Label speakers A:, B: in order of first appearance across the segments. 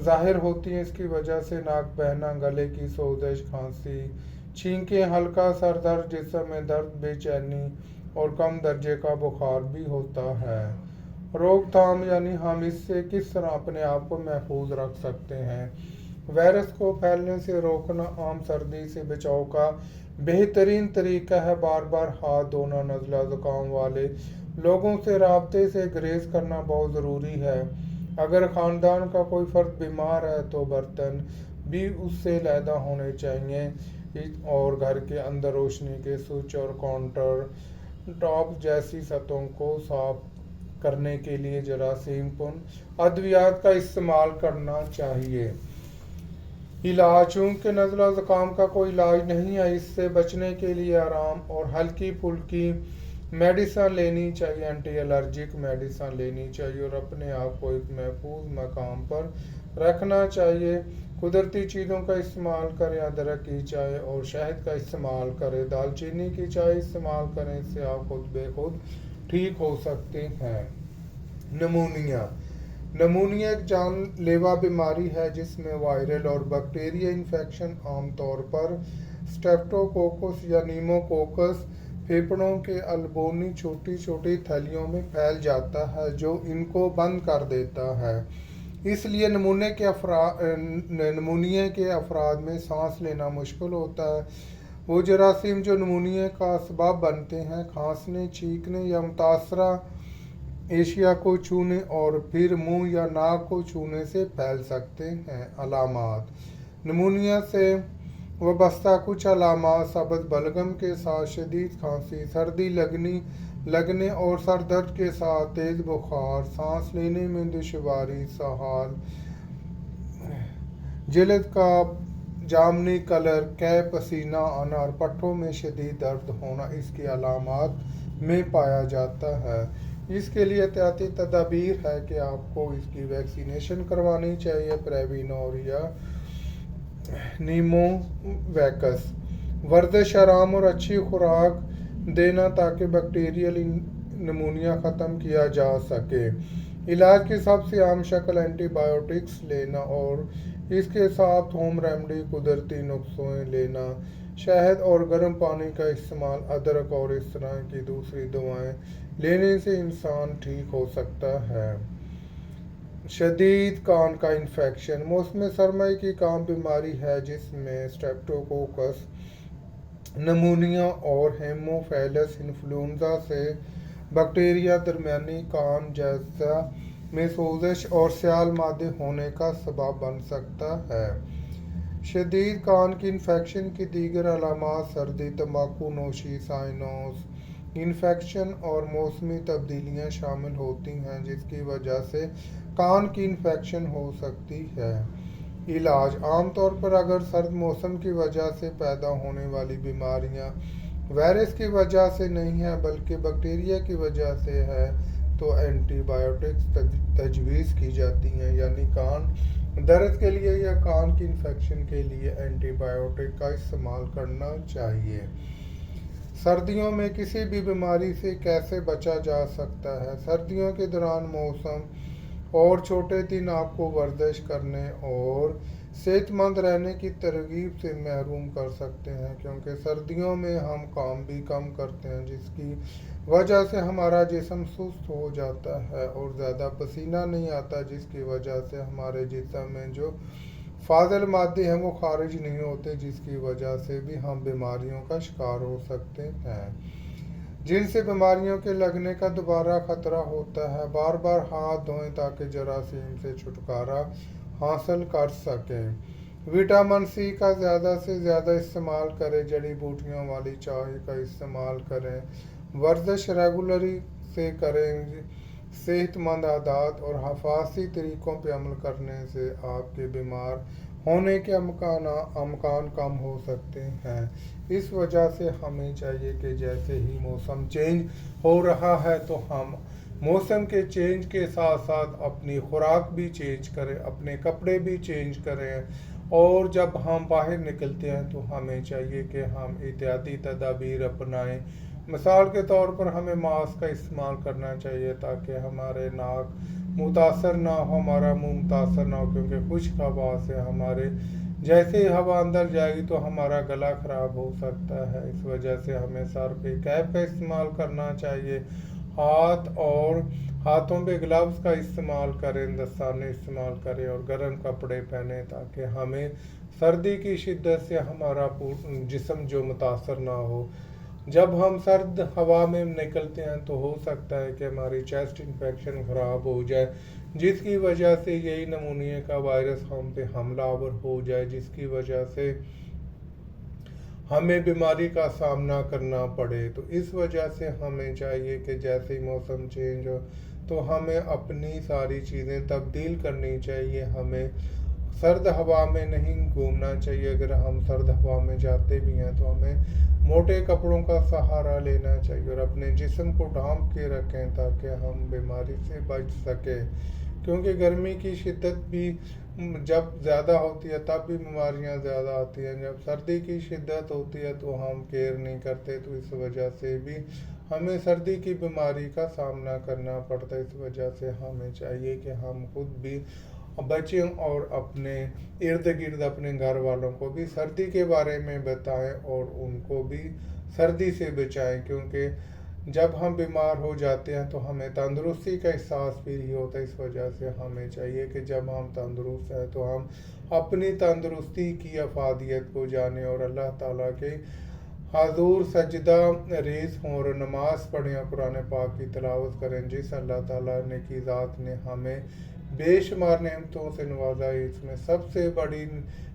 A: ظاہر ہوتی ہیں۔ اس کی وجہ سے ناک بہنا، گلے کی سوزش، کھانسی، چھینکیں، ہلکا سر درد، جسم میں درد، بے چینی اور کم درجے کا بخار بھی ہوتا ہے۔ روک تھام یعنی ہم اس سے کس طرح اپنے آپ کو محفوظ رکھ سکتے ہیں۔ وائرس کو پھیلنے سے روکنا عام سردی سے بچاؤ کا بہترین طریقہ ہے۔ بار بار ہاتھ دھونا، نزلہ زکام والے لوگوں سے رابطے سے گریز کرنا بہت ضروری ہے۔ اگر خاندان کا کوئی فرد بیمار ہے تو برتن بھی اس سے علیحدہ ہونے چاہیے، اور گھر کے اندر روشنی کے سوئچ اور کاؤنٹر ٹاپ جیسی سطحوں کو صاف کرنے کے لیے جراثیم کن ادویات کا استعمال کرنا چاہیے۔ علاج: چونکہ نزلہ زکام کا کوئی علاج نہیں ہے، اس سے بچنے کے لیے آرام اور ہلکی پھلکی میڈیسن لینی چاہیے، اینٹی الرجک میڈیسن لینی چاہیے اور اپنے آپ کو ایک محفوظ مقام پر رکھنا چاہیے۔ قدرتی چیزوں کا استعمال کریں، ادرک کی چائے اور شہد کا استعمال کریں، دال چینی کی چائے استعمال کریں، اس سے آپ خود بے خود ٹھیک ہو سکتے ہیں۔ نمونیا: نمونیا ایک جان لیوا بیماری ہے جس میں وائرل اور بیکٹیریل انفیکشن عام طور پر اسٹریپٹوکوکس یا نیموکوکس پھیپھڑوں کے البونی چھوٹی چھوٹی تھیلیوں میں پھیل جاتا ہے جو ان کو بند کر دیتا ہے۔ اس لیے نمونیا کے افراد میں سانس لینا مشکل ہوتا ہے۔ وہ جراثیم جو نمونیا کا سبب بنتے ہیں کھانسنے، چھینکنے یا متاثرہ اشیاء کو چھونے اور پھر منہ یا ناک کو چھونے سے پھیل سکتے ہیں۔ علامات: نمونیا سے وابستہ کچھ علامات: سبز بلغم کے ساتھ شدید کھانسی، سردی لگنے اور سر درد کے ساتھ تیز بخار، سانس لینے میں دشواری، سہال، جلد کا جامنی کلر، قے، پسینہ آنا اور پٹھوں میں شدید درد ہونا اس کی علامات میں پایا جاتا ہے۔ اس کے لیے احتیاطی تدابیر ہے کہ آپ کو اس کی ویکسینیشن کروانی چاہیے، پریوینور یا نیمو ویکس۔ ورزش، آرام اور اچھی خوراک دینا تاکہ بیکٹیریل نمونیا ختم کیا جا سکے۔ علاج کی سب سے عام شکل اینٹی بایوٹکس لینا اور اس کے ساتھ ہوم ریمیڈی قدرتی نسخے لینا، شہد اور گرم پانی کا استعمال، ادرک اور اس طرح کی دوسری دوائیں لینے سے انسان ٹھیک ہو سکتا ہے۔ شدید کان کا انفیکشن: موسم سرما کی عام بیماری ہے جس میں اسٹریپٹوکوکس نمونیا اور ہیموفیلس انفلوئنزا سے بیکٹیریا درمیانی کان جزع میں سوزش اور سیال مادے ہونے کا سبب بن سکتا ہے۔ شدید کان کی انفیکشن کی دیگر علامات سردی، تمباکو نوشی، سائنوس انفیکشن اور موسمی تبدیلیاں شامل ہوتی ہیں جس کی وجہ سے کان کی انفیکشن ہو سکتی ہے۔ علاج: عام طور پر اگر سرد موسم کی وجہ سے پیدا ہونے والی بیماریاں وائرس کی وجہ سے نہیں ہیں بلکہ بیکٹیریا کی وجہ سے ہے تو اینٹی بایوٹکس تجویز کی جاتی ہیں، یعنی کان درد کے لیے یا کان کی انفیکشن کے لیے اینٹی بایوٹک کا استعمال کرنا چاہیے۔ سردیوں میں کسی بھی بیماری سے کیسے بچا جا سکتا ہے؟ سردیوں کے دوران موسم اور چھوٹے دن آپ کو ورزش کرنے اور صحت مند رہنے کی ترغیب سے محروم کر سکتے ہیں، کیونکہ سردیوں میں ہم کام بھی کم کرتے ہیں جس کی وجہ سے ہمارا جسم سست ہو جاتا ہے اور زیادہ پسینہ نہیں آتا، جس کی وجہ سے ہمارے جسم میں جو فاضل مادے ہیں وہ خارج نہیں ہوتے، جس کی وجہ سے بھی ہم بیماریوں کا شکار ہو سکتے ہیں جن سے بیماریوں کے لگنے کا دوبارہ خطرہ ہوتا ہے۔ بار بار ہاتھ دھوئیں تاکہ جراثیم سے چھٹکارا حاصل کر سکیں۔ وٹامن سی کا زیادہ سے زیادہ استعمال کریں، جڑی بوٹیوں والی چائے کا استعمال کریں، ورزش ریگولری سے کریں، صحت مند عادات اور حفاظتی طریقوں پہ عمل کرنے سے آپ کے بیمار ہونے کے امکان کم ہو سکتے ہیں۔ اس وجہ سے ہمیں چاہیے کہ جیسے ہی موسم چینج ہو رہا ہے تو ہم موسم کے چینج کے ساتھ ساتھ اپنی خوراک بھی چینج کریں، اپنے کپڑے بھی چینج کریں، اور جب ہم باہر نکلتے ہیں تو ہمیں چاہیے کہ ہم احتیاطی تدابیر اپنائیں۔ مثال کے طور پر ہمیں ماسک کا استعمال کرنا چاہیے تاکہ ہمارے ناک متاثر نہ ہو، ہمارا منہ متاثر نہ ہو، کیونکہ خشک ہوا سے ہمارے جیسے ہی ہوا اندر جائے گی تو ہمارا گلا خراب ہو سکتا ہے۔ اس وجہ سے ہمیں سر پہ کیپ کا استعمال کرنا چاہیے، ہاتھوں پہ گلوز کا استعمال کریں، دستانے استعمال کریں اور گرم کپڑے پہنیں تاکہ ہمیں سردی کی شدت سے ہمارا جسم جو متاثر نہ ہو۔ جب ہم سرد ہوا میں نکلتے ہیں تو ہو سکتا ہے کہ ہماری چیسٹ انفیکشن خراب ہو جائے، جس کی وجہ سے یہی نمونیا کا وائرس ہم پہ حملہ آور ہو جائے، جس کی وجہ سے ہمیں بیماری کا سامنا کرنا پڑے۔ تو اس وجہ سے ہمیں چاہیے کہ جیسے ہی موسم چینج ہو تو ہمیں اپنی ساری چیزیں تبدیل کرنی چاہیے، ہمیں سرد ہوا میں نہیں گھومنا چاہیے۔ اگر ہم سرد ہوا میں جاتے بھی ہیں تو ہمیں موٹے کپڑوں کا سہارا لینا چاہیے اور اپنے جسم کو ڈھانپ کے رکھیں تاکہ ہم بیماری سے بچ سکیں، کیونکہ گرمی کی شدت بھی جب زیادہ ہوتی ہے تب بھی بیماریاں زیادہ آتی ہیں، جب سردی کی شدت ہوتی ہے تو ہم کیئر نہیں کرتے، تو اس وجہ سے بھی ہمیں سردی کی بیماری کا سامنا کرنا پڑتا ہے۔ اس وجہ سے ہمیں چاہیے کہ ہم خود بھی بچیں اور اپنے ارد گرد اپنے گھر والوں کو بھی سردی کے بارے میں بتائیں اور ان کو بھی سردی سے بچائیں، کیونکہ جب ہم بیمار ہو جاتے ہیں تو ہمیں تندرستی کا احساس بھی نہیں ہوتا۔ اس وجہ سے ہمیں چاہیے کہ جب ہم تندرست ہیں تو ہم اپنی تندرستی کی افادیت کو جانیں اور اللہ تعالیٰ کے حضور سجدہ ریز ہوں اور نماز پڑھیں اور قرآن پاک کی تلاوت کریں، جس اللہ تعالیٰ نے کی ذات نے ہمیں بے شمار نعمتوں سے نوازا ہے۔ اس میں سب سے بڑی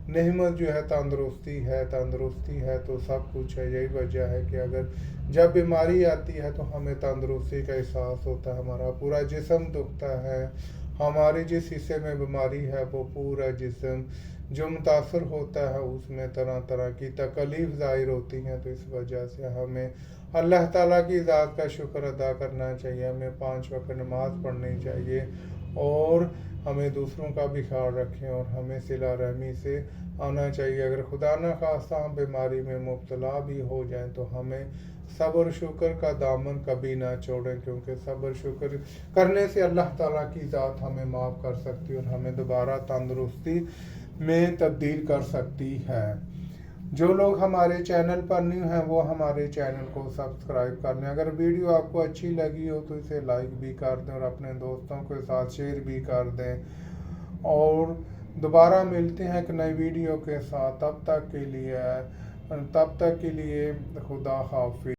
A: نعمت جو ہے تندرستی ہے تو سب کچھ ہے۔ یہی وجہ ہے کہ اگر جب بیماری آتی ہے تو ہمیں تندرستی کا احساس ہوتا ہے، ہمارا پورا جسم دکھتا ہے، ہماری جس حصے میں بیماری ہے وہ پورا جسم جو متاثر ہوتا ہے، اس میں طرح طرح کی تکلیف ظاہر ہوتی ہیں۔ تو اس وجہ سے ہمیں اللہ تعالیٰ کی ذات کا شکر ادا کرنا چاہیے، ہمیں 5 وقت نماز پڑھنی چاہیے اور ہمیں دوسروں کا بھی خیال رکھیں اور ہمیں صلہ رحمی سے آنا چاہیے۔ اگر خدا نہ خواستہ ہم بیماری میں مبتلا بھی ہو جائیں تو ہمیں صبر و شکر کا دامن کبھی نہ چھوڑیں، کیونکہ صبر شکر کرنے سے اللہ تعالیٰ کی ذات ہمیں معاف کر سکتی اور ہمیں دوبارہ تندرستی میں تبدیل کر سکتی ہے۔ جو لوگ ہمارے چینل پر نیو ہیں وہ ہمارے چینل کو سبسکرائب کر لیں۔ اگر ویڈیو آپ کو اچھی لگی ہو تو اسے لائک بھی کر دیں اور اپنے دوستوں کے ساتھ شیئر بھی کر دیں، اور دوبارہ ملتے ہیں ایک نئی ویڈیو کے ساتھ۔ تب تک کے لیے خدا حافظ۔